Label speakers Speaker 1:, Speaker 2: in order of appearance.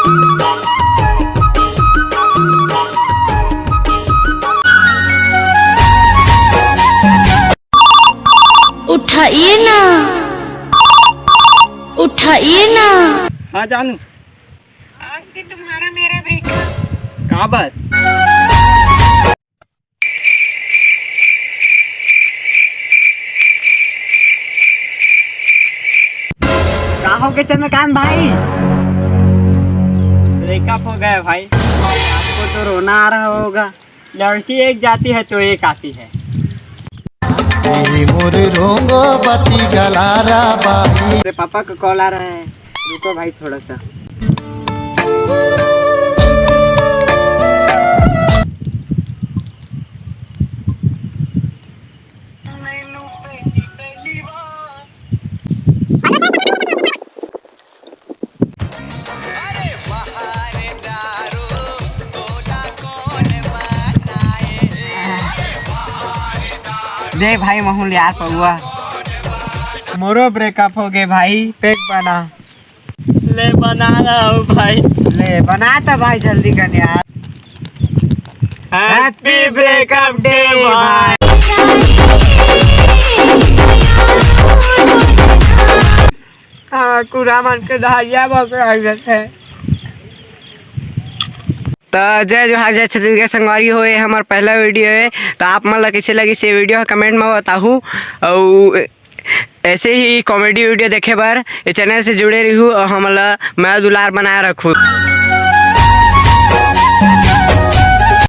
Speaker 1: उठाइए ना, उठाइए ना।
Speaker 2: हाँ जानू,
Speaker 3: आज से तुम्हारा मेरा ब्रेकअप।
Speaker 2: कहाँ पर?
Speaker 4: कहाँ हो गए चंद्रकांत भाई?
Speaker 2: ब्रेकअप हो गया भाई।
Speaker 4: आपको तो रोना आ रहा होगा। लड़की एक जाती है तो एक आती है। मेरे पापा का कॉल आ रहा है, रुको भाई थोड़ा सा। दे भाई महूल यार पौआ। मोरो ब्रेकअप हो गए भाई, पैक बना।
Speaker 2: ले बना रहा हूँ भाई।
Speaker 4: ले बना तो भाई जल्दी कर यार।
Speaker 2: हैप्पी ब्रेकअप डे भाई।
Speaker 4: हाँ कुरा मन के दहाइया बक है। तो जय जोहार जय छत्तीसगढ़ संगवारी होए हमार पहला वीडियो है। तो आप मन ला कैसे लगी से वीडियो कमेंट में बताहूँ। और ऐसे ही कॉमेडी वीडियो देखे बर ये चैनल से जुड़े रहूँ और हमला मैं दुलार बनाए रखूँ।